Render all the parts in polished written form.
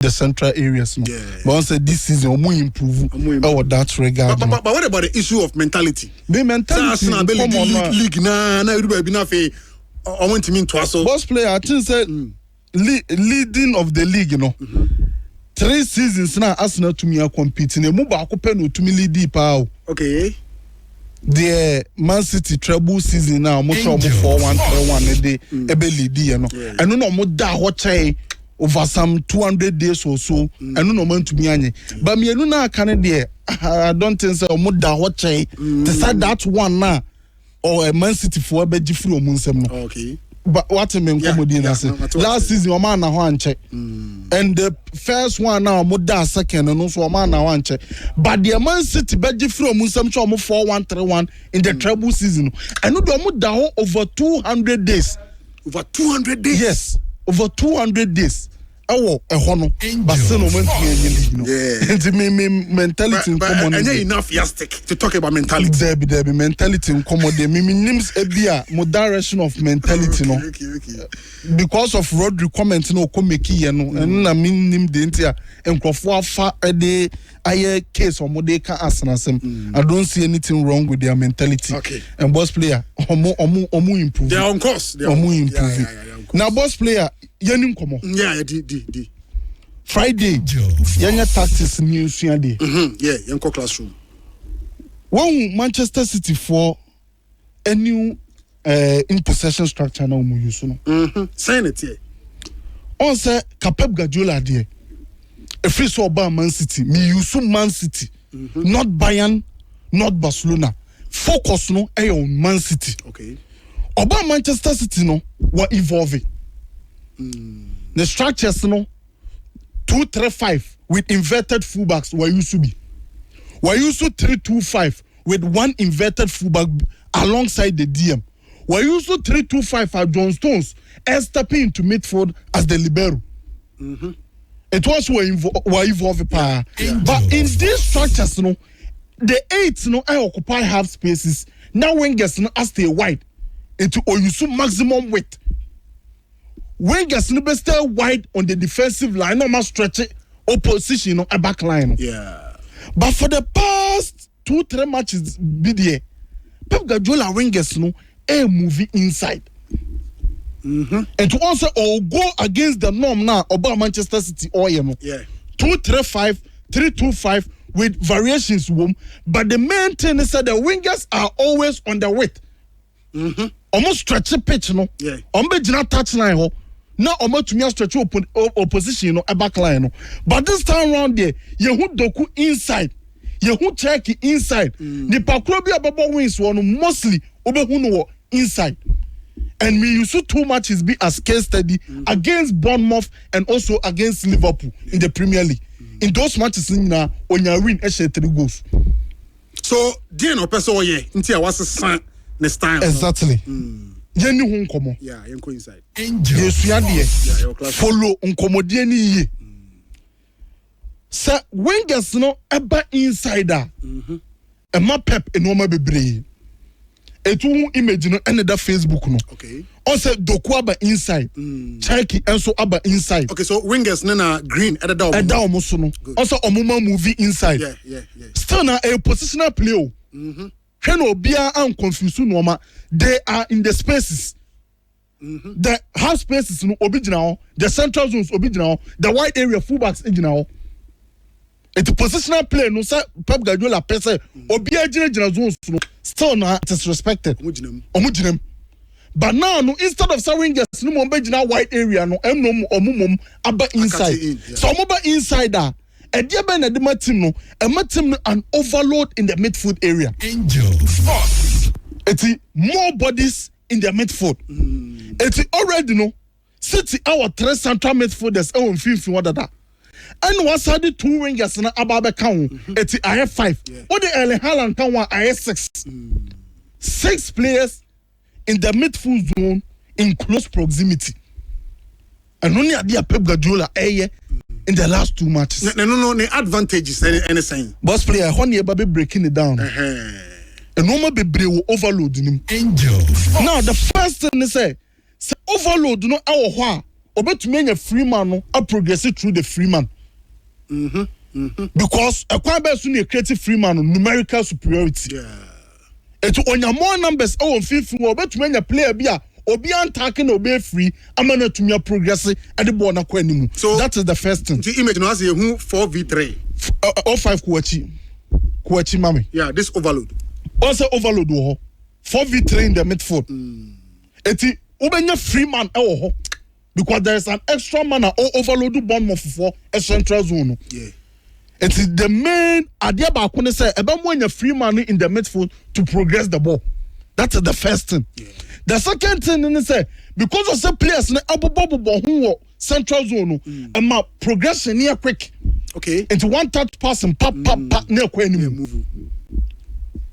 the central areas. No? Yeah. But once this season, we improve our that regard. But what about the issue of mentality? The mentality. League na everybody na fe. I want to mean twice. Boss player, I think said leading of the league, you know. 3 seasons now Arsenal to me are competing. They move back open to me lead deep. Okay. The Man City treble season now, most of 4-1 a day, lead, you know. I don't know more that what over some 200 days or so. I don't know when to be any. But me, no, I can't there. I don't think so. More that what to start that one now, or a Man City for a bed from Munsem. Okay. But what I mean, last season, a man now check, and the first one now, Moda second, and also a man now check. But the Man City bed from Munsem 4-1-3-1 in the treble season. I know the Moda over 200 days. Over 200 days? Yes. Over 200 days. Oh, a hono. But still, no mentality in common. And enough yastic to talk about mentality. There be mentality in common. The names ebia more direction of mentality no. Okay. Because of Rodri comment no come make no. And na mean nim the intia and crofo fa de aye case or mode ka asanasem. I don't see anything wrong with their mentality. Okay. And boss player omu improve. They are on course. Omu improve. Now boss player yenim komo. Yeah, di. Friday, young tactics news day. Yeah, young classroom. When Manchester City for a new in possession structure now we use no. Sign it here. On say Pep Guardiola there. If we saw Man City, me use Man City, not Bayern, not Barcelona. Focus no on Man City. Okay. Oba Manchester City no were evolving. The structures no 2-3-5 with inverted fullbacks were used to be. We're used to 3-2-5 with one inverted fullback alongside the DM. We're used to 3-2-5 at John Stones and stepping into midfield as the libero. It was were evolving power. But in these structures, no, the 8 no I occupy half spaces. Now wingers no stay wide. Into or use maximum width. Wingers no stay wide on the defensive line, no more stretch it opposition no a back line. Yeah. But for the past 2-3 matches, BDA, Pep Guardiola wingers no a movie inside. And to also go against the norm now about Manchester City or you know. Yeah. 2-3-5, 3-2-5 with variations, but the main thing is that the wingers are always on the width. Almost stretch the pitch, no. Yeah. Not touch line, ho. Now almost to me stretch opposition, no, a back line, no. But this time around there, you who doku inside, you who check inside. The Pakrobia Baba wins one mostly over who know inside. And we used to 2 matches be as case study against Bournemouth and also against Liverpool in the Premier League. In those matches, on your win, 3 goals. So, dear no person, until I was a son. Next time. Exactly. Jenny won come. Yeah, you go inside. Yes, you are follow uncommodie ni ye. Sir, wingers no eba insider. E ma Pep e no ma bebre. E tu image no another Facebook no. Okay. Also doku aba inside. Cherky enso aba inside. Okay, so wingers na green at the down. E down mo so no. Also omuma movie inside. Yeah. Still na a positional play. When Obia and confuse normal, they are in the spaces. The half spaces no original, the central zones original, the wide area fullbacks original. It's a positional play. No sir, Pep Guardiola pese Obia general zones no still not disrespected. Omujinem. But now no instead of saying just no more wide area no omumum aba inside. So omoba insider. A dear Ben at the team no, an overload in the midfield area. It's more bodies in the midfield. It's already no City our 3 central midfielders on 50 what that. And what's the 2 wingers na ababe count? It's I have 5. What the Erling Haaland can I have 6. 6 players in the midfield zone in close proximity. And only a dear Pep Guardiola in the last 2 matches. No, the advantages anything. Boss player, when you be breaking it down. And normal be will overload him. Now the first thing they say overload no our obetumi anya free man no a progress through the free man. Because a kwaba so na create free man numerical superiority. Eto onya more numbers on 50 obetumi anya player bi a obi attacking obi free amana tumi progress at the ball na kwa nimu. So that is the first thing. The image now say who 4v3 or 5 kuachi mami. Yeah, this overload. Also overload wo 4v3 in the midfield. Eti ubenya free man ho because there is an extra man or overload bomb for a central zone. Yeah. It is the main idea ba ko ne say eba mo anya free man in the midfield to progress the ball. That is the first thing. Yeah. The second thing is say because of the players na abobobo ho central zone and my progression near quick. Okay. Into one touch passing pap near kwa animu.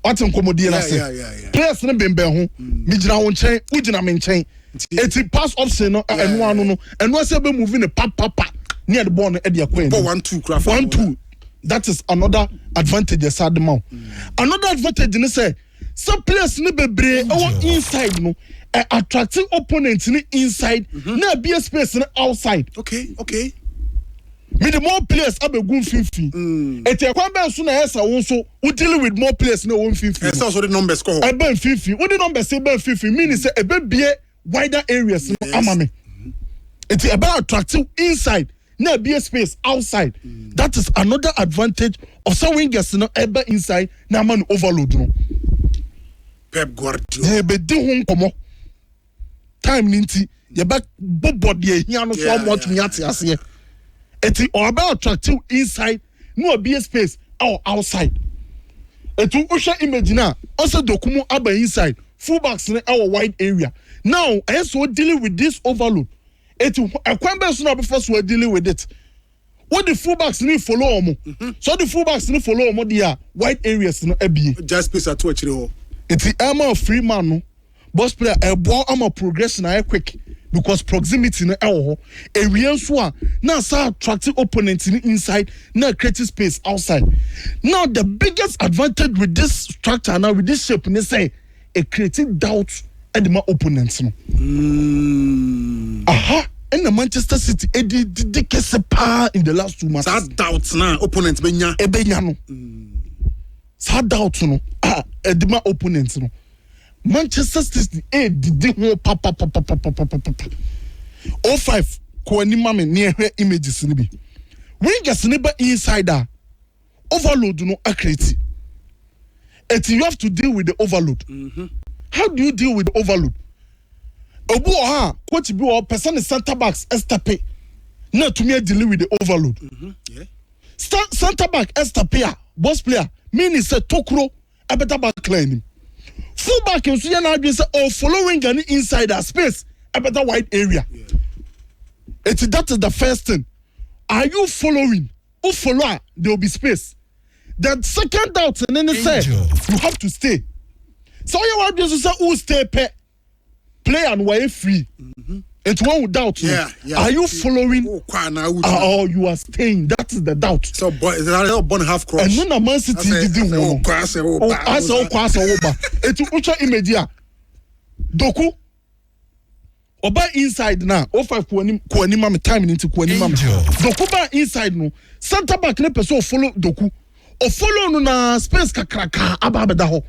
What incommodity na say. Players na bembe ho mi gina ho nchen, u gina me nchen. Eti pass option no enu anu no enu say be moving the pap near the ball no e dey kwa animu. 1-2 craft. 1-2. That is another advantage aside man. Another advantage ni say some players ni bebre inside no attracting opponents ni inside na be space ni outside. Okay. Me the more players abegun 50. Eti ekwa ben so na esa won so we deal with more players na 150. Esa so the numbers score. Ben 50. We the numbers say ben 50 meaning say ebe bie wider areas no amame. Eti ebe attracting inside na be space outside. That is another advantage of some wingers no ebe inside na man overload no. Pep Guardiola. Be di ho nkomo. Time ninti ye be bobod ye hia no so much me ate ase. Eti or about attractive inside no be space or outside. Etu usha image na also dokumu aba inside fullbacks in our wide area. Now I so dealing with this overload. Etu ekwembe so na be first we dealing with it. What the fullbacks need follow omo. So the fullbacks need follow omo dia wide areas no ebie. Just space at actually ho. Eti ama free man no. Boss player a ball ama progression na quick. Because proximity na ewo area so a na sa attracting opponents inside na create space outside. Now the biggest advantage with this structure now with this shape ne say a creating doubt at my opponents no. In the Manchester City the case pa in the last 2 months. That doubts na opponents benya no. Sa doubt no at my opponents no. Manchester City did ho papa 05 ko ani mame near her images ni bi wingers ni ba insider overload no accurate and you have to deal with the overload. How do you deal with the overload? Obu ha coach bi o person center backs estape na to me deal with the overload. Center back estape boss player mean say tokro a better back line. Fullback in Suya now say or following an insider space a better wide area. That is the first thing. Are you following? Who follow? There will be space. The second doubt and then they say you have to stay. So you want to say who stay play and way free. It's one with doubt. Yeah. Are you following? Or you are staying? That is the doubt. So is that born half cross? And when a Man City didn't want it's ultra immediate. Doku Oba inside now. 05 kuani mama time into kuani mama. Doku ba inside no. Center back ne person follow Doku. O follow no na space kakraka ababeda ho.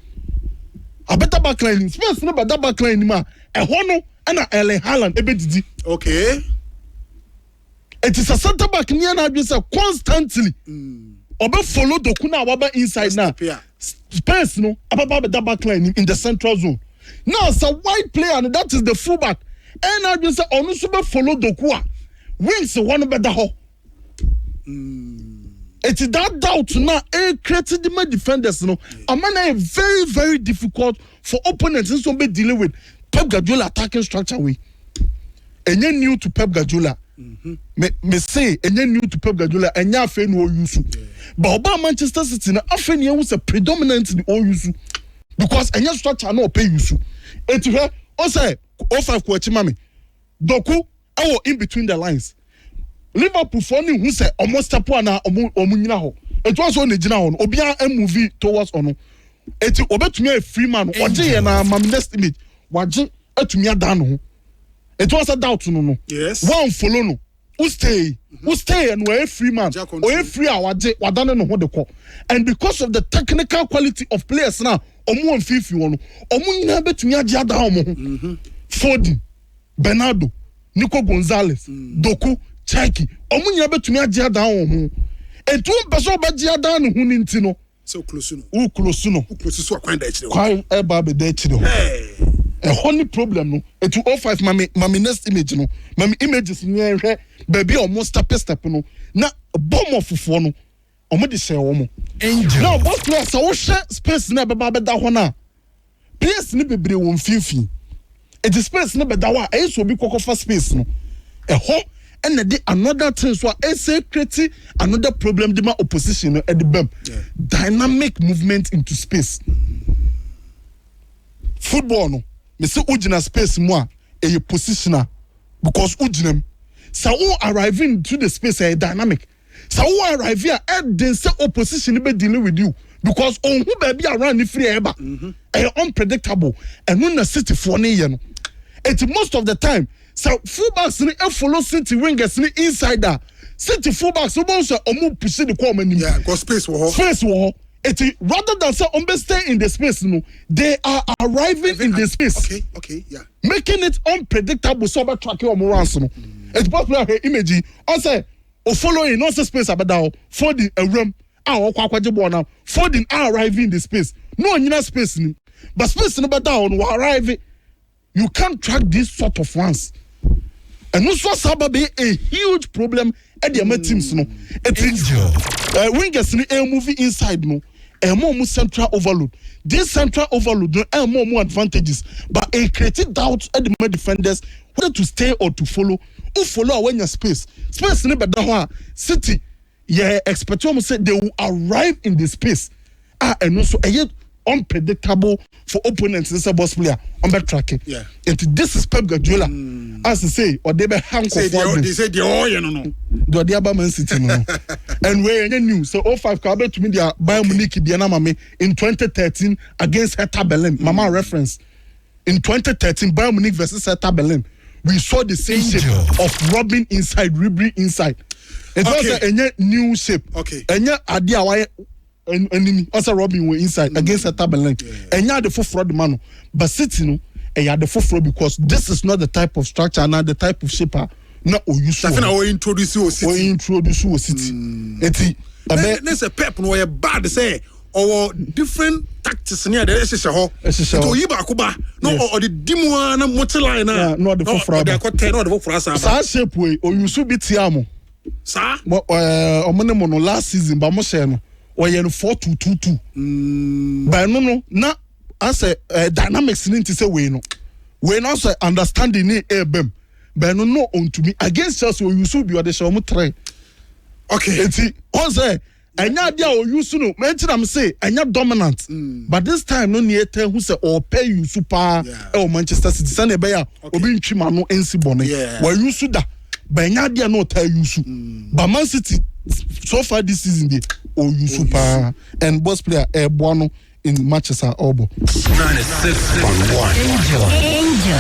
Abeta back line space no bada back line ma. E ho no na Erling Haaland ebedidi. Okay. It is a center back near na be say constantly. Oba follow Doku na waba inside now. Space no ababa back line in the central zone. Now it's a wide player and that is the fullback. And I just say onu so be follow Doku a wings one better ho. It is that doubt now created the defenders no. A man very very difficult for opponents to be dealing with Pep Guardiola attacking structure way. And you new to Pep Guardiola. Me say and you new to Pep Guardiola and ya fe no use. But about Manchester City na afen ye was a predominantly all use because any structure no pay use. Et tu vois on say 05 kwachi mame Doku awo in between the lines. Liverpool for ni who say almost step one na omunyina ho. Et was on the gina ho obia a movie towards ono. Et obetumi a free man oje ye na mam next image waje atumi adan ho. It was a doubt no. Yes. One follow no. Who stay and we're a free man. We're free our wadane no ho de ko. And because of the technical quality of players now, omo on fifi wono. Omo nyina betumi agye ada omo. Foden, Bernardo, Nico Gonzalez, Doku, Chaki. Omo nyina betumi agye ada omo. Etu mpeso ba gye ada no hu ni ntino. So close no. Who close no. Who close so akwan da chire. Kwai eba be da chire. A honey problem no. Etu 05 mami next image no. Mami images ni ehwe baby almost step no. Na bomb of fufo no. Omo de share omo. Angel. Now both players so share space na beba be da ho na. Players ni bebre won fifi. It is space na be da wa e so bi kokofa space no. Ho and the another thing so say create another problem the opposition at the bem. Dynamic movement into space. Football no. Me say ujina space more a positioner because ujinem. So who arriving to the space a dynamic. So who arrive here and then say opposition be dealing with you because on who baby around the free ever. Unpredictable and when the city for no. It's most of the time. So fullbacks ni follow City wingers ni insider. City fullbacks so bounce omo push the call many. Yeah, got space war. Space war. It rather than say stay in the space no, they are arriving in the space. Okay, yeah. Making it unpredictable so about tracking omo runs no. It's popular image. I say o following no space abada for the room. O kwakwaje ball now. Foden are arriving in the space. No nyina space ni. But space no bada on arrive. You can't track this sort of ones. And also Saba be a huge problem at the other teams no. It is wingers ni a movie inside no. A more central overload. This central overload no more advantages, but a created doubt at the defenders whether to stay or to follow. Who follow when your space? Space ni better City. Yeah, expect almost say they will arrive in the space. And also unpredictable for opponents as a boss player on that tracking. Yeah. And this is Pep Guardiola. As they say, or they be hang They say the oil no. Do the other Man City no. And we're in news. So 05 Kabe to me the Bayern Munich in 2013 against Hertha Berlin. Mama reference. In 2013 Bayern Munich versus Hertha Berlin. We saw the same shape of Robin inside, Ribery inside. It was a new shape. Okay. And idea why and also Robin were inside against a Berlin. And you had the fraud man. But City no, and you had the fraud because this is not the type of structure and not the type of shape. Not you so. I introduce you City. Let's a Pep no bad say or different tactics near the SSH. So you back no or the Dimwa na Motila na no the fraud. They got 10 or the for us. Sa shape way or you so be Tiamo. Sir? Omonemono last season but mo share no. Or you 4-2-2-2. But no, na as a dynamics need to say we no. We no say understanding it bem. But no on to me against Chelsea you should be or the show mo try. Okay. Enti on say enya dia o use no mention am say enya dominant. But this time no near tell who say or pay you super Manchester City send e be ya obi ntwima no ensi bone. We use da. But enya dia no tell you su. But Man City so far this season they you super and boss player Bono in Manchester Obo. 96.1 Angel.